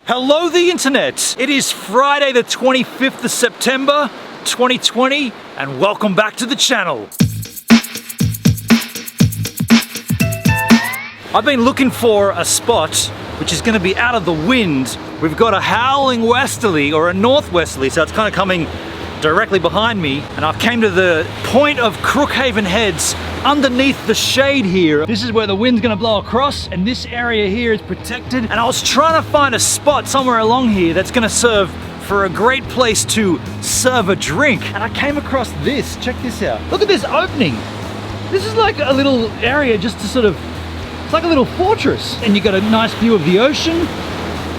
Hello the internet! It is Friday the 25th of September 2020 and welcome back to the channel. I've been looking for a spot which is going to be out of the wind. We've got a howling westerly or a northwesterly, so it's kind of coming directly behind me, and I've came to the point of Crookhaven Heads underneath the shade here. This is where the wind's gonna blow across, and this area here is protected, and I was trying to find a spot somewhere along here that's gonna serve for a great place to serve a drink, and I came across this. Check this out. Look at this opening. This is like a little area just to sort of, it's like a little fortress, and you got a nice view of the ocean.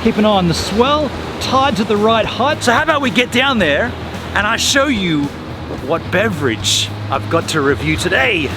Keep an eye on the swell, tide to the right height. So how about we get down there and I show you what beverage I've got to review today.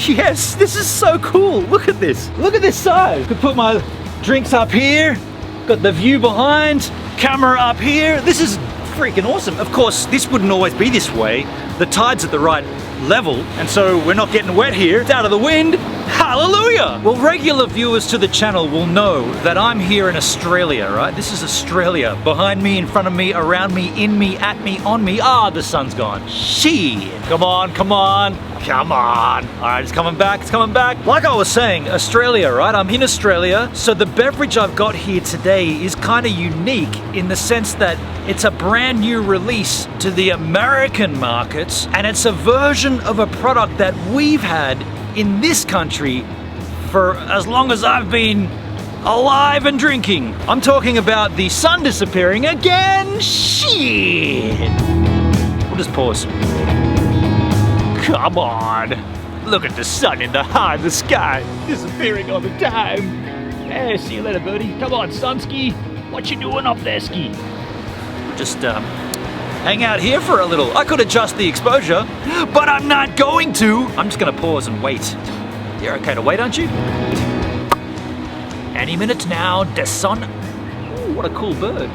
Yes, this is so cool. Look at this. Look at this side. Could put my drinks up here. Got the view behind. Camera up here. This is freaking awesome. Of course, this wouldn't always be this way. The tide's at the right level, and so we're not getting wet here. It's out of the wind. Hallelujah! Well, regular viewers to the channel will know that I'm here in Australia, right? This is Australia. Behind me, in front of me, around me, in me, at me, on me. Ah, the sun's gone. Shit! Come on, come on, come on. All right, it's coming back, it's coming back. Like I was saying, Australia, right? I'm in Australia, so the beverage I've got here today is kind of unique in the sense that it's a brand new release to the American markets, and it's a version of a product that we've had in this country for as long as I've been alive and drinking. I'm talking about the sun disappearing again. Shit! We'll just pause. Come on. Look at the sun in the high in the sky, disappearing all the time. Hey, see you later, buddy. Come on, Sunski. What you doing up there, Ski? Just hang out here for a little. I could adjust the exposure, but I'm not going to. I'm just gonna pause and wait. You're okay to wait, aren't you? Any minute now, the sun. Ooh, what a cool bird.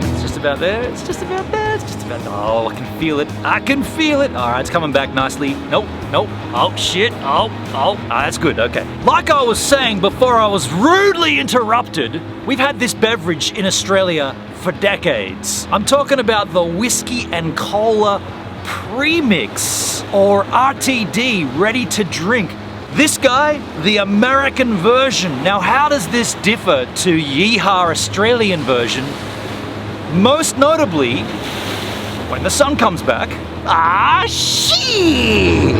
It's just about there, it's just about there, it's just about there. Oh, I can feel it, I can feel it. All right, it's coming back nicely. Nope, nope, oh shit, oh, that's good, okay. Like I was saying before I was rudely interrupted, we've had this beverage in Australia for decades. I'm talking about the whiskey and cola Premix, or RTD, ready to drink. This guy, the American version. Now, how does this differ to Yeehaw Australian version? Most notably, when the sun comes back. Ah, shit!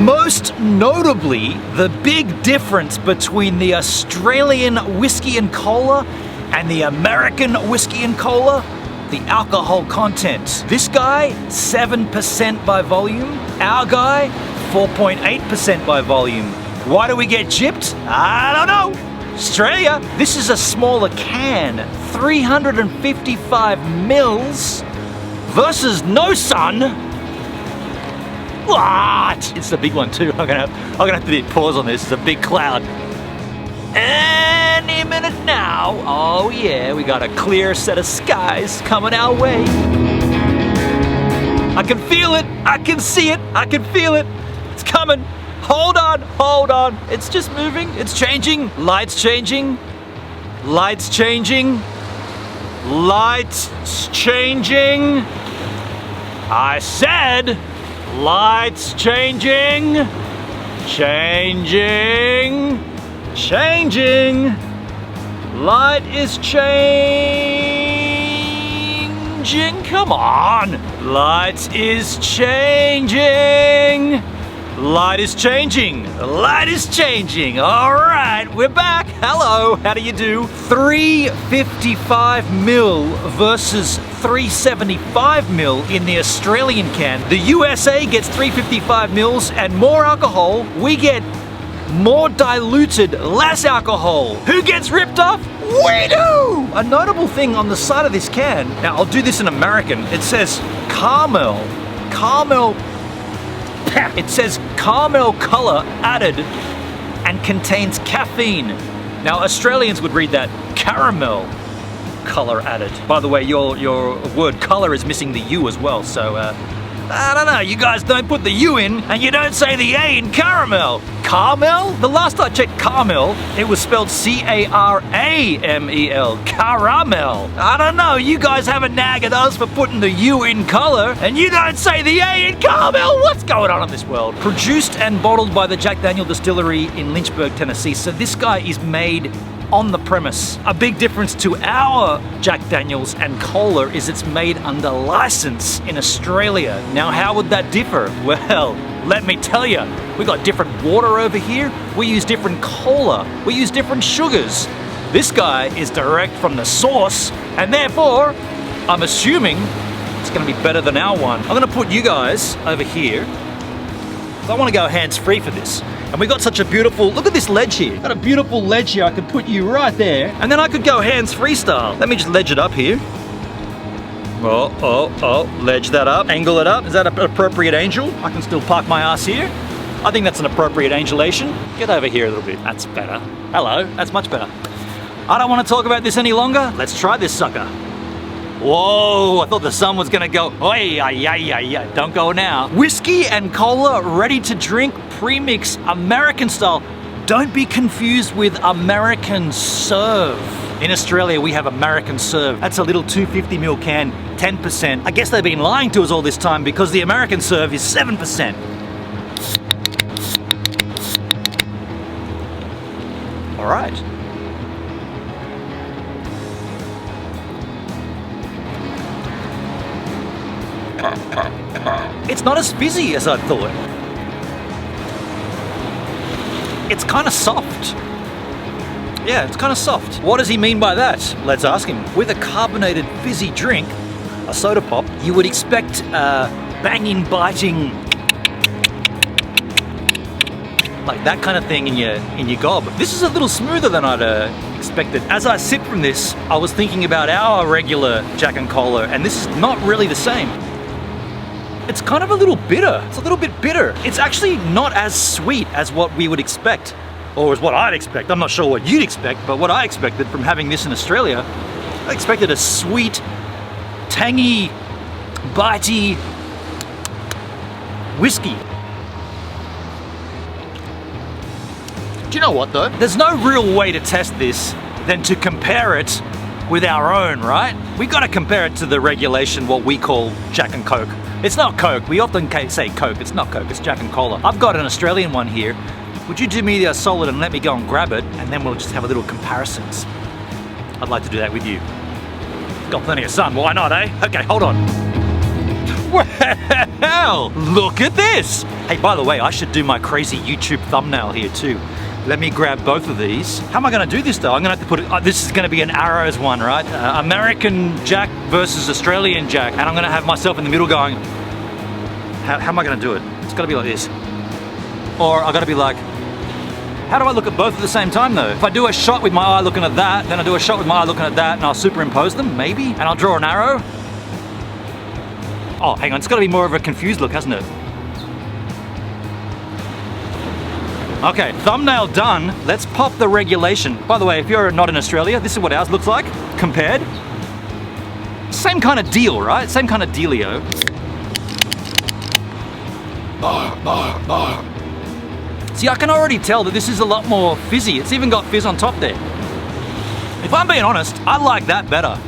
Most notably, the big difference between the Australian whiskey and cola and the American whiskey and cola, the alcohol content. This guy, 7% by volume. Our guy, 4.8% by volume. Why do we get gypped? I don't know. Australia, this is a smaller can, 355 mils versus no sun. What? It's the big one too. I'm gonna have to hit pause on this. It's a big cloud. Any minute now. Oh yeah, we got a clear set of skies coming our way. I can feel it. I can see it. I can feel it. It's coming. Hold on, hold on. It's just moving. It's changing. Lights changing. Lights changing. Lights changing. I said lights changing. Changing. Changing. Light is changing. Come on. Light is changing. Light is changing. Light is changing. All right, we're back. Hello, how do you do? 355 mil versus 375 mil in the Australian can. The USA gets 355 mils and more alcohol. We get more diluted, less alcohol. Who gets ripped off? We do! A notable thing on the side of this can, now I'll do this in American, it says caramel. It says caramel color added and contains caffeine. Now Australians would read that caramel color added. By the way, your word color is missing the U as well, so I don't know, you guys don't put the U in, and you don't say the A in caramel. Caramel? The last I checked caramel, it was spelled C-A-R-A-M-E-L. Caramel. I don't know, you guys have a nag at us for putting the U in color, and you don't say the A in caramel. What's going on in this world? Produced and bottled by the Jack Daniel Distillery in Lynchburg, Tennessee. So this guy is made on the premise. A big difference to our Jack Daniels and cola is it's made under license in Australia. Now, how would that differ? Well, let me tell you, we got different water over here. We use different cola. We use different sugars. This guy is direct from the source, and therefore, I'm assuming it's gonna be better than our one. I'm gonna put you guys over here. I wanna go hands-free for this. And we got such a beautiful, look at this ledge here. Got a beautiful ledge here. I could put you right there. And then I could go hands-free style. Let me just ledge it up here. Oh, ledge that up, angle it up. Is that an appropriate angel? I can still park my ass here. I think that's an appropriate angulation. Get over here a little bit. That's better. Hello, that's much better. I don't want to talk about this any longer. Let's try this sucker. Whoa, I thought the sun was gonna go. Oh, don't go now. Whiskey and cola ready to drink, Premix, American style. Don't be confused with American Serve. In Australia, we have American Serve. That's a little 250ml can, 10%. I guess they've been lying to us all this time because the American Serve is 7%. All right. It's not as fizzy as I thought. It's kind of soft. Yeah, it's kind of soft. What does he mean by that? Let's ask him. With a carbonated fizzy drink, a soda pop, you would expect banging, biting, like that kind of thing in your gob. This is a little smoother than I'd expected. As I sip from this, I was thinking about our regular Jack and Cola, and this is not really the same. It's kind of a little bitter. It's a little bit bitter. It's actually not as sweet as what we would expect, or as what I'd expect. I'm not sure what you'd expect, but what I expected from having this in Australia, I expected a sweet, tangy, bitey whiskey. Do you know what though? There's no real way to test this than to compare it with our own, right? We gotta compare it to the regulation, what we call Jack and Coke. It's not Coke. We often say Coke. It's not Coke. It's Jack and Cola. I've got an Australian one here. Would you do me a solid and let me go and grab it, and then we'll just have a little comparisons. I'd like to do that with you. Got plenty of sun. Why not, eh? Okay, hold on. Well, look at this. Hey, by the way, I should do my crazy YouTube thumbnail here too. Let me grab both of these. How am I gonna do this though? I'm gonna have to put it, this is gonna be an arrows one, right? American Jack versus Australian Jack. And I'm gonna have myself in the middle going, how am I gonna do it? It's gotta be like this. Or I gotta be like, how do I look at both at the same time though? If I do a shot with my eye looking at that, then I do a shot with my eye looking at that, and I'll superimpose them, maybe? And I'll draw an arrow. Oh, hang on, it's gotta be more of a confused look, hasn't it? Okay, thumbnail done. Let's pop the regulation. By the way, if you're not in Australia, this is what ours looks like, compared. Same kind of deal, right? Same kind of dealio. See, I can already tell that this is a lot more fizzy. It's even got fizz on top there. If I'm being honest, I like that better.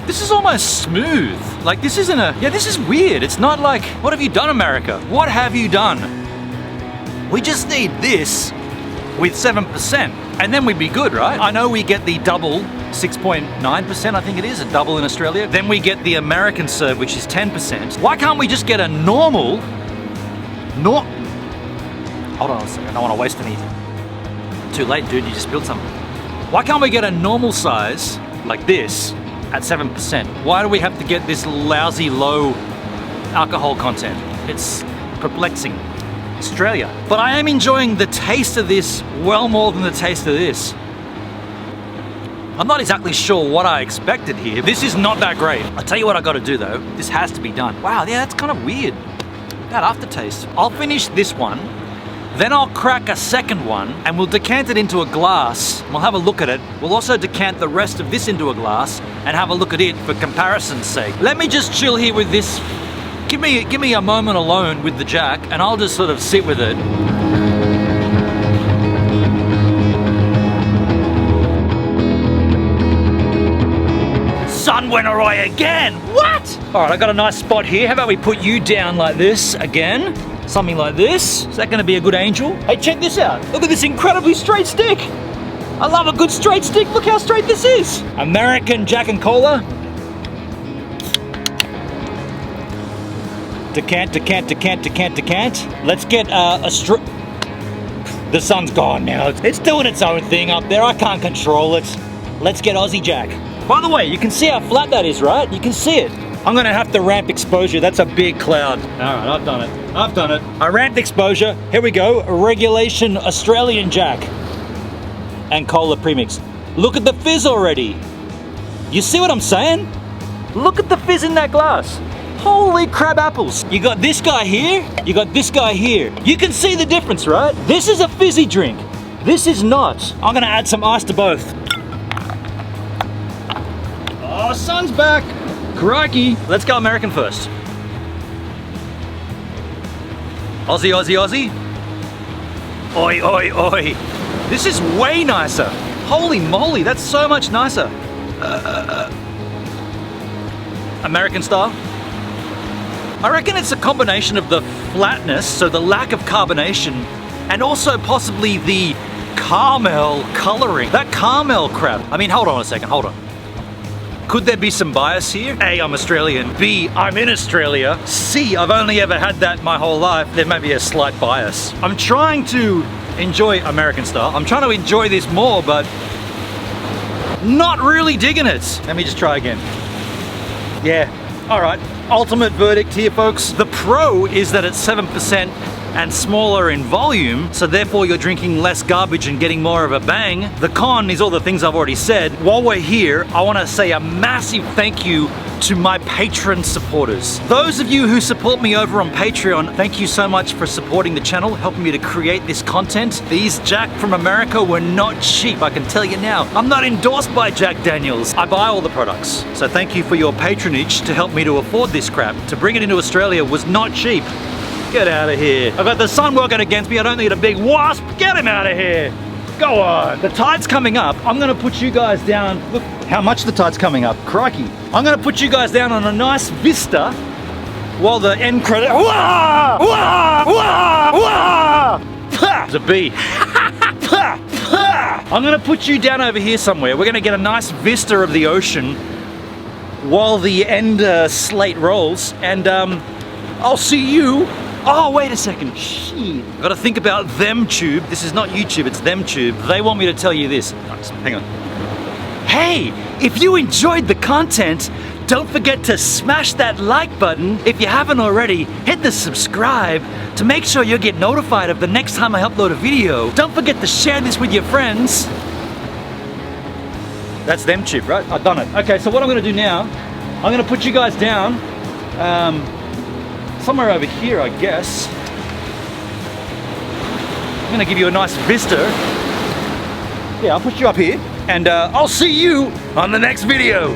This is almost smooth. Like, this isn't a, yeah, this is weird. It's not like, what have you done, America? What have you done? We just need this with 7%, and then we'd be good, right? I know we get the double, 6.9%, I think it is, a double in Australia. Then we get the American Serve, which is 10%. Why can't we just get a normal, hold on a second, I don't want to waste any. Too late, dude, you just spilled something. Why can't we get a normal size, like this, at 7%? Why do we have to get this lousy low alcohol content? It's perplexing. Australia. But I am enjoying the taste of this well more than the taste of this. I'm not exactly sure what I expected here. This is not that great. I'll tell you what I gotta do though. This has to be done. Wow, yeah, that's kind of weird. That aftertaste. I'll finish this one, then I'll crack a second one, and we'll decant it into a glass. We'll have a look at it. We'll also decant the rest of this into a glass and have a look at it for comparison's sake. Let me just chill here with this give me a moment alone with the jack, and I'll just sort of sit with it. Sun went awry again. What? All right, I got a nice spot here. How about we put you down like this again? Something like this. Is that going to be a good angel? Hey, check this out. Look at this incredibly straight stick. I love a good straight stick. Look how straight this is. American Jack and Cola. Decant. Let's get the sun's gone now. It's doing its own thing up there. I can't control it. Let's get Aussie Jack. By the way, you can see how flat that is, right? You can see it. I'm gonna have to ramp exposure. That's a big cloud. All right, I've done it. I ramped exposure. Here we go. Regulation Australian Jack and Cola Premix. Look at the fizz already. You see what I'm saying? Look at the fizz in that glass. Holy crab apples. You got this guy here, you got this guy here. You can see the difference, right? This is a fizzy drink. This is not. I'm gonna add some ice to both. Oh, sun's back. Crikey. Let's go American first. Aussie. Oi, oi, oi. This is way nicer. Holy moly, that's so much nicer. American style. I reckon it's a combination of the flatness, so the lack of carbonation, and also possibly the caramel coloring. That caramel crap. I mean, hold on a second, hold on. Could there be some bias here? A, I'm Australian. B, I'm in Australia. C, I've only ever had that my whole life. There may be a slight bias. I'm trying to enjoy American style. I'm trying to enjoy this more, but not really digging it. Let me just try again. Yeah, all right. Ultimate verdict here, folks. The pro is that it's 7% and smaller in volume, so therefore you're drinking less garbage and getting more of a bang. The con is all the things I've already said. While we're here, I want to say a massive thank you to my Patreon supporters. Those of you who support me over on Patreon, thank you so much for supporting the channel, helping me to create this content. These Jack from America were not cheap, I can tell you now. I'm not endorsed by Jack Daniels. I buy all the products. So thank you for your patronage to help me to afford this crap. To bring it into Australia was not cheap. Get out of here. I've got the sun working against me. I don't need a big wasp. Get him out of here. Go on. The tide's coming up. I'm gonna put you guys down. Look how much the tide's coming up. Crikey. I'm gonna put you guys down on a nice vista while the end credit. Wah! Wah! Wah! Wah! There's a bee. I'm gonna put you down over here somewhere. We're gonna get a nice vista of the ocean while the end slate rolls, and I'll see you. Oh, wait a second, shit. I've got to think about them tube. This is not YouTube, it's them tube. They want me to tell you this. Hang on. Hey, if you enjoyed the content, don't forget to smash that like button. If you haven't already, hit the subscribe to make sure you get notified of the next time I upload a video. Don't forget to share this with your friends. That's them tube, right? I've done it. Okay, so what I'm gonna do now, I'm gonna put you guys down. Somewhere over here, I guess. I'm gonna give you a nice vista. Yeah, I'll put you up here, and I'll see you on the next video.